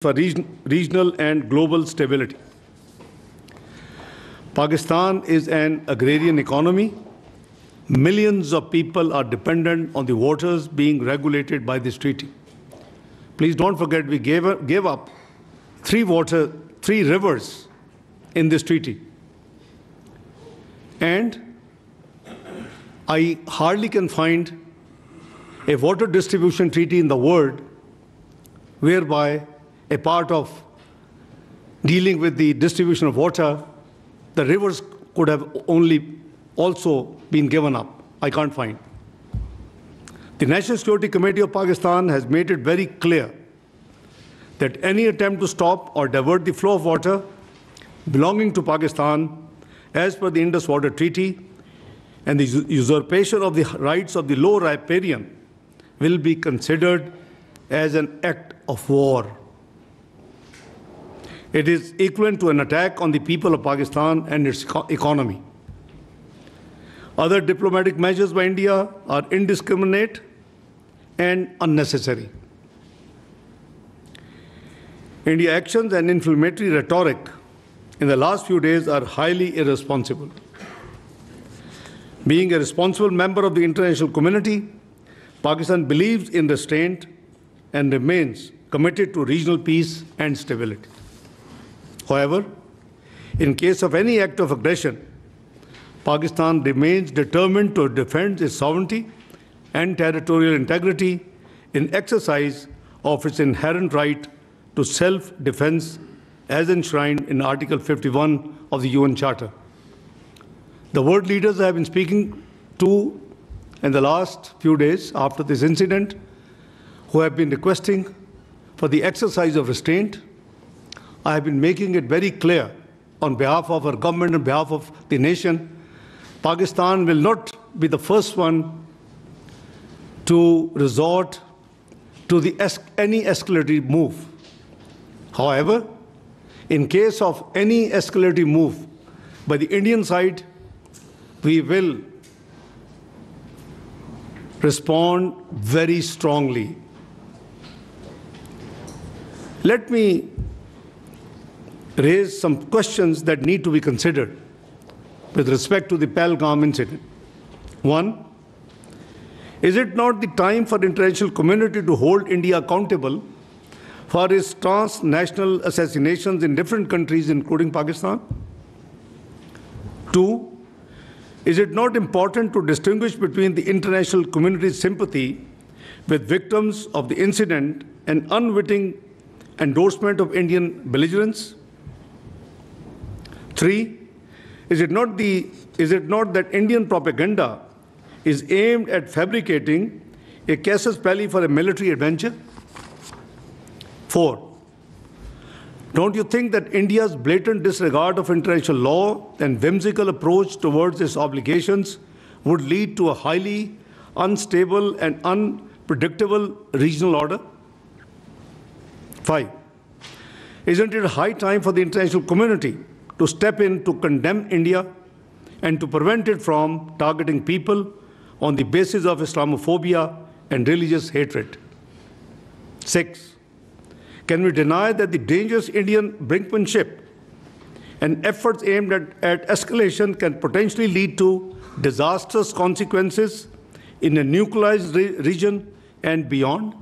for regional and global stability. Pakistan is an agrarian economy. Millions of people are dependent on the waters being regulated by this treaty. Please don't forget we gave up three rivers in this treaty. And I hardly can find a water distribution treaty in the world whereby a part of dealing with the distribution of water, the rivers could have also been given up. I can't find. The National Security Committee of Pakistan has made it very clear that any attempt to stop or divert the flow of water belonging to Pakistan as per the Indus Water Treaty and the usurpation of the rights of the low riparian will be considered as an act of war. It is equivalent to an attack on the people of Pakistan and its economy. Other diplomatic measures by India are indiscriminate and unnecessary. India's actions and inflammatory rhetoric in the last few days are highly irresponsible. Being a responsible member of the international community, Pakistan believes in restraint and remains committed to regional peace and stability. However, in case of any act of aggression, Pakistan remains determined to defend its sovereignty and territorial integrity in exercise of its inherent right to self-defense as enshrined in Article 51 of the UN Charter. The world leaders I have been speaking to in the last few days after this incident, who have been requesting for the exercise of restraint, I have been making it very clear on behalf of our government, on behalf of the nation, Pakistan will not be the first one to resort to any escalatory move. However, in case of any escalatory move by the Indian side, we will respond very strongly. Let me raise some questions that need to be considered with respect to the Pahalgam incident. One, is it not the time for the international community to hold India accountable for its transnational assassinations in different countries, including Pakistan? Two, is it not important to distinguish between the international community's sympathy with victims of the incident and unwitting endorsement of Indian belligerence? Three, is it not that Indian propaganda is aimed at fabricating a casus belli for a military adventure? Four, don't you think that India's blatant disregard of international law and whimsical approach towards its obligations would lead to a highly unstable and unpredictable regional order? Five, isn't it high time for the international community to step in to condemn India and to prevent it from targeting people on the basis of Islamophobia and religious hatred? Six, can we deny that the dangerous Indian brinkmanship and efforts aimed at escalation can potentially lead to disastrous consequences in a nuclearized region and beyond?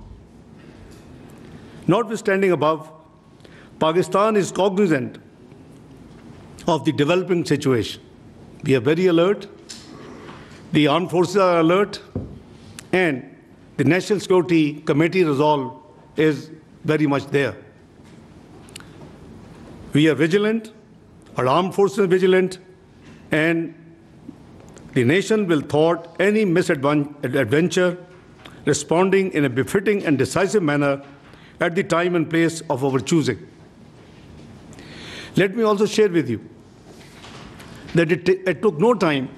Notwithstanding above, Pakistan is cognizant of the developing situation. We are very alert, the armed forces are alert, and the National Security Committee resolve is very much there. We are vigilant, our armed forces are vigilant, and the nation will thwart any misadventure, responding in a befitting and decisive manner at the time and place of our choosing. Let me also share with you that it took no time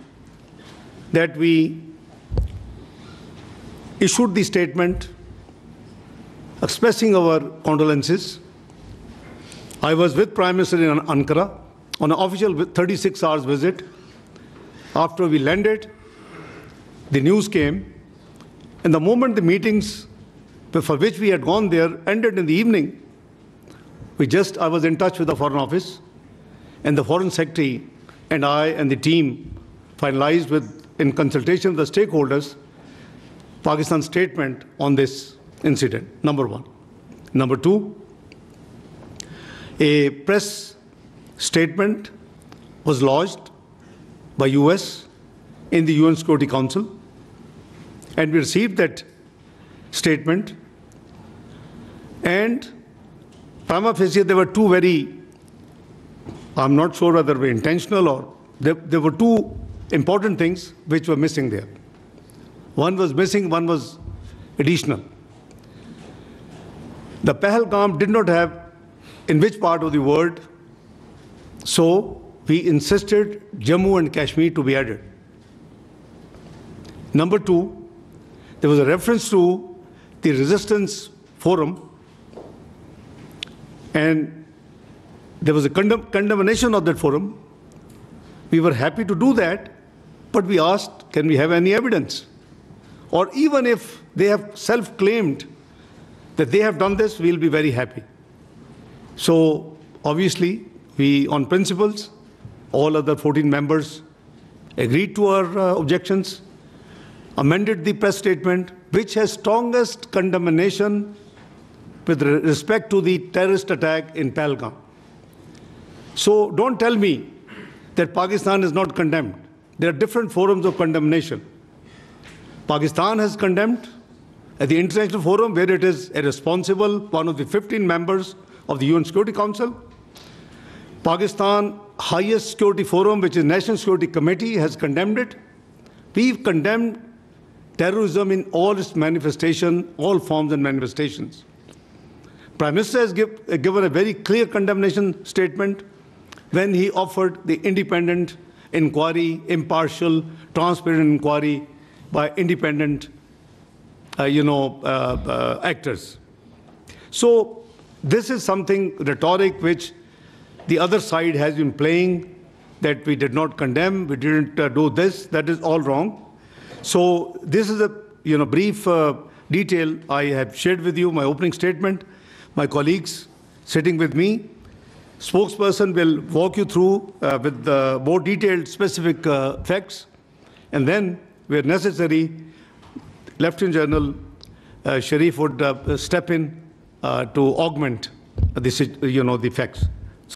that we issued the statement expressing our condolences. I was with Prime Minister in Ankara on an official 36 hours visit. After we landed, the news came, and the moment the meetings for which we had gone there ended in the evening, I was in touch with the Foreign Office, and the Foreign Secretary and I and the team finalized in consultation with the stakeholders, Pakistan's statement on this incident, number one. Number two, a press statement was lodged by US in the UN Security Council, and we received that statement. And prima facie, there were two I'm not sure whether they were intentional or there were two important things which were missing there. One was missing, one was additional. The Pahalgam did not have in which part of the world, so we insisted Jammu and Kashmir to be added. Number two, there was a reference to the resistance forum, and there was a condemnation of that forum. We were happy to do that, but we asked, can we have any evidence? Or even if they have self-claimed that they have done this, we'll be very happy. So obviously, we, on principles, all other 14 members agreed to our objections, amended the press statement, which has strongest condemnation with respect to the terrorist attack in Pahalgam. So don't tell me that Pakistan is not condemned. There are different forums of condemnation. Pakistan has condemned at the international forum, where it is a responsible, one of the 15 members of the UN Security Council. Pakistan highest security forum, which is National Security Committee, has condemned it. We've condemned terrorism in all its manifestation, all forms and manifestations. Prime Minister has given a very clear condemnation statement when he offered the independent inquiry, impartial, transparent inquiry by independent actors. So this is something rhetoric which the other side has been playing, that we did not condemn, we didn't do this. That is all wrong. So this is a brief detail I have shared with you, my opening statement. My colleagues sitting with me, spokesperson will walk you through with more detailed specific facts, and then, where necessary, Lieutenant General Sharif would step in to augment the facts.